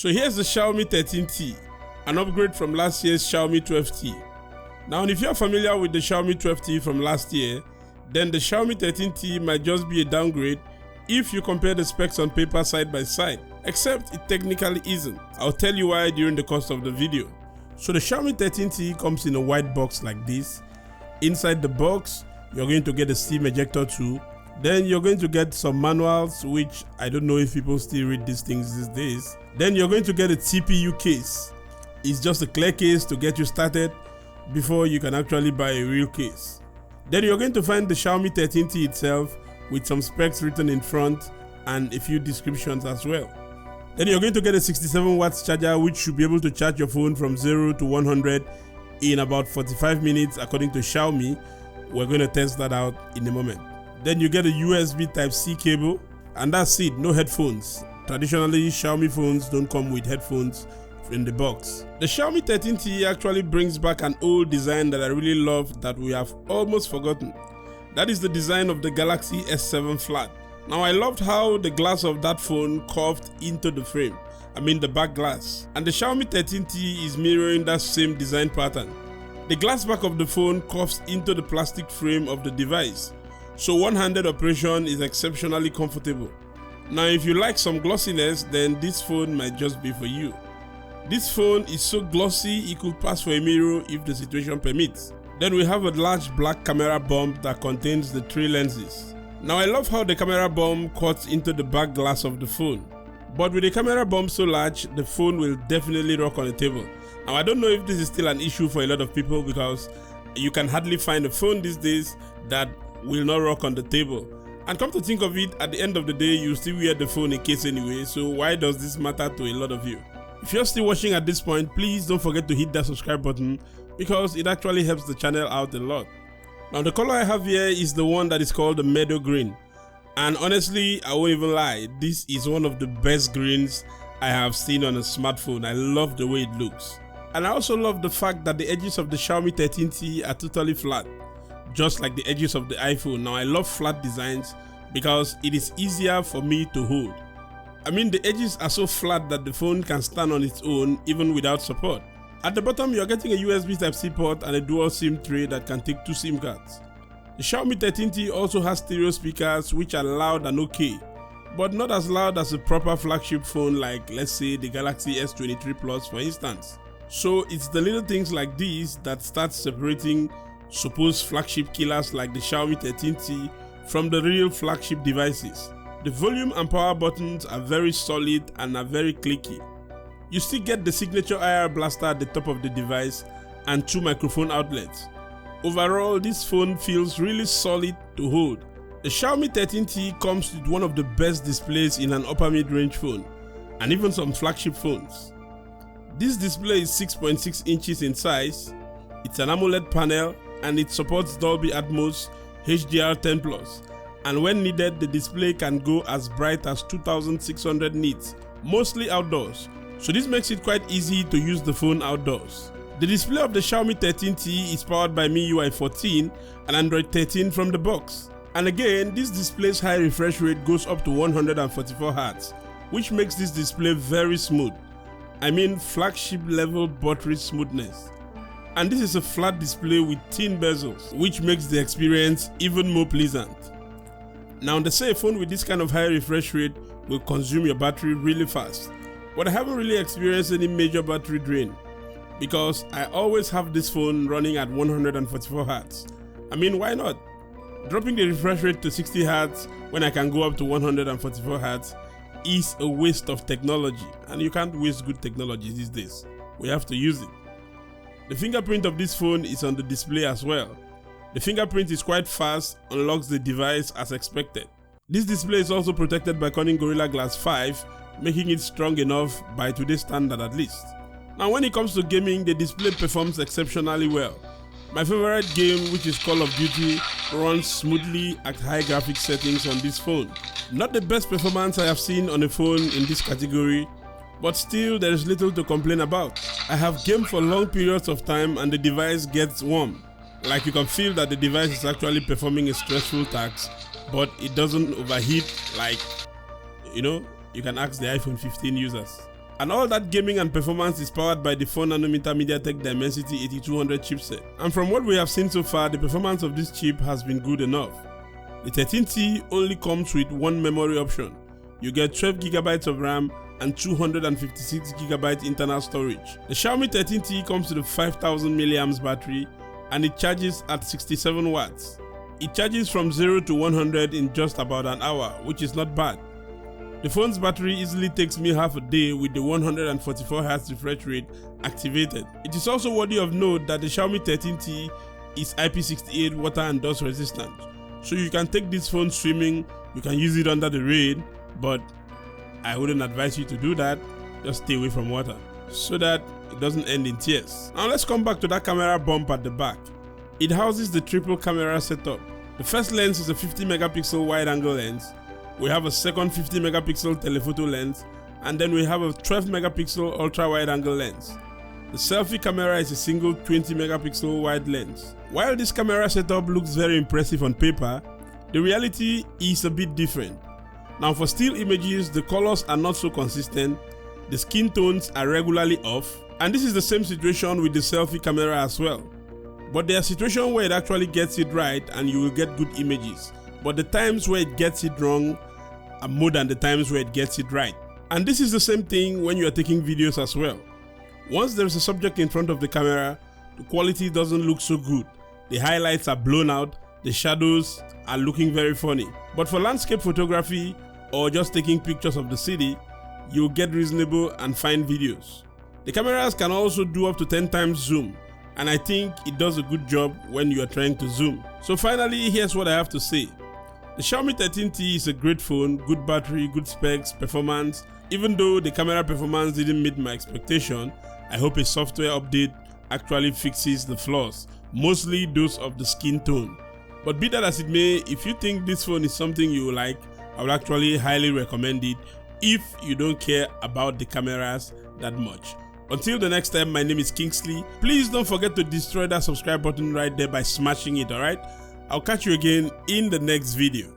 So here's the Xiaomi 13T, an upgrade from last year's Xiaomi 12T. Now if you're familiar with the Xiaomi 12T from last year, then the Xiaomi 13T might just be a downgrade if you compare the specs on paper side by side, except it technically isn't. I'll tell you why during the course of the video. So the Xiaomi 13T comes in a white box like this. Inside the box, you're going to get a SIM ejector tool. Then you're going to get some manuals, which I don't know if people still read these things these days. Then you're going to get a TPU case. It's just a clear case to get you started before you can actually buy a real case. Then you're going to find the Xiaomi 13T itself with some specs written in front and a few descriptions as well. Then you're going to get a 67 watts charger, which should be able to charge your phone from 0 to 100 in about 45 minutes according to Xiaomi. We're going to test that out in a moment. Then you get a USB Type-C cable, and that's it, no headphones. Traditionally, Xiaomi phones don't come with headphones in the box. The Xiaomi 13T actually brings back an old design that I really love that we have almost forgotten. That is the design of the Galaxy S7 Flat. Now I loved how the glass of that phone curved into the frame, the back glass. And the Xiaomi 13T is mirroring that same design pattern. The glass back of the phone curves into the plastic frame of the device, so one-handed operation is exceptionally comfortable. Now if you like some glossiness, then this phone might just be for you. This phone is so glossy it could pass for a mirror if the situation permits. Then we have a large black camera bump that contains the 3 lenses. Now I love how the camera bump cuts into the back glass of the phone. But with the camera bump so large, the phone will definitely rock on the table. Now I don't know if this is still an issue for a lot of people because you can hardly find a phone these days that will not rock on the table. And come to think of it, at the end of the day, you still wear the phone in case anyway, so why does this matter to a lot of you? If you're still watching at this point, please don't forget to hit that subscribe button because it actually helps the channel out a lot. Now the color I have here is the one that is called the Meadow Green. And honestly, I won't even lie, this is one of the best greens I have seen on a smartphone. I love the way it looks. And I also love the fact that the edges of the Xiaomi 13T are totally flat, just like the edges of the iPhone. Now I love flat designs because it is easier for me to hold. The edges are so flat that the phone can stand on its own even without support. At the bottom, you're getting a USB Type-C port and a dual SIM tray that can take 2 SIM cards. The Xiaomi 13T also has stereo speakers which are loud and okay, but not as loud as a proper flagship phone like, let's say, the Galaxy S23 Plus for instance. So it's the little things like these that start separating supposed flagship killers like the Xiaomi 13T from the real flagship devices. The volume and power buttons are very solid and are very clicky. You still get the signature IR blaster at the top of the device and 2 microphone outlets. Overall, this phone feels really solid to hold. The Xiaomi 13T comes with one of the best displays in an upper mid-range phone, and even some flagship phones. This display is 6.6 inches in size, it's an AMOLED panel, and it supports Dolby Atmos HDR10+, and when needed the display can go as bright as 2600 nits, mostly outdoors, so this makes it quite easy to use the phone outdoors. The display of the Xiaomi 13T is powered by MIUI 14 and Android 13 from the box, and again this display's high refresh rate goes up to 144Hz, which makes this display very smooth. Flagship level buttery smoothness. And this is a flat display with thin bezels, which makes the experience even more pleasant. Now they say a phone with this kind of high refresh rate will consume your battery really fast, but I haven't really experienced any major battery drain because I always have this phone running at 144Hz. Why not? Dropping the refresh rate to 60Hz when I can go up to 144Hz is a waste of technology, and you can't waste good technology these days. We have to use it. The fingerprint of this phone is on the display as well. The fingerprint is quite fast, unlocks the device as expected. This display is also protected by Corning Gorilla Glass 5, making it strong enough by today's standard at least. Now when it comes to gaming, the display performs exceptionally well. My favorite game, which is Call of Duty, runs smoothly at high graphics settings on this phone. Not the best performance I have seen on a phone in this category, but still there is little to complain about. I have gamed for long periods of time and the device gets warm. Like you can feel that the device is actually performing a stressful task, but it doesn't overheat like, you can ask the iPhone 15 users. And all that gaming and performance is powered by the 4nm Mediatek Dimensity 8200 chipset. And from what we have seen so far, the performance of this chip has been good enough. The 13T only comes with one memory option. You get 12GB of RAM and 256GB internal storage. The Xiaomi 13T comes with a 5000 mAh battery and it charges at 67 watts. It charges from 0 to 100 in just about an hour, which is not bad. The phone's battery easily takes me half a day with the 144Hz refresh rate activated. It is also worthy of note that the Xiaomi 13T is IP68 water and dust resistant, so you can take this phone swimming, you can use it under the rain, but I wouldn't advise you to do that. Just stay away from water so that it doesn't end in tears. Now let's come back to that camera bump at the back. It houses the triple camera setup. The first lens is a 50 megapixel wide angle lens. We have a second 50 megapixel telephoto lens, and then we have a 12 megapixel ultra wide angle lens. The selfie camera is a single 20 megapixel wide lens. While this camera setup looks very impressive on paper, the reality is a bit different. Now for still images, the colors are not so consistent, the skin tones are regularly off, and this is the same situation with the selfie camera as well. But there are situations where it actually gets it right and you will get good images. But the times where it gets it wrong are more than the times where it gets it right. And this is the same thing when you are taking videos as well. Once there is a subject in front of the camera, the quality doesn't look so good. The highlights are blown out, the shadows are looking very funny. But for landscape photography or just taking pictures of the city, you'll get reasonable and fine videos. The cameras can also do up to 10 times zoom, and I think it does a good job when you are trying to zoom. So finally, here's what I have to say. The Xiaomi 13T is a great phone, good battery, good specs, performance. Even though the camera performance didn't meet my expectation, I hope a software update actually fixes the flaws, mostly those of the skin tone. But be that as it may, if you think this phone is something you like, I would actually highly recommend it if you don't care about the cameras that much. Until the next time, my name is Kingsley. Please don't forget to destroy that subscribe button right there by smashing it, alright? I'll catch you again in the next video.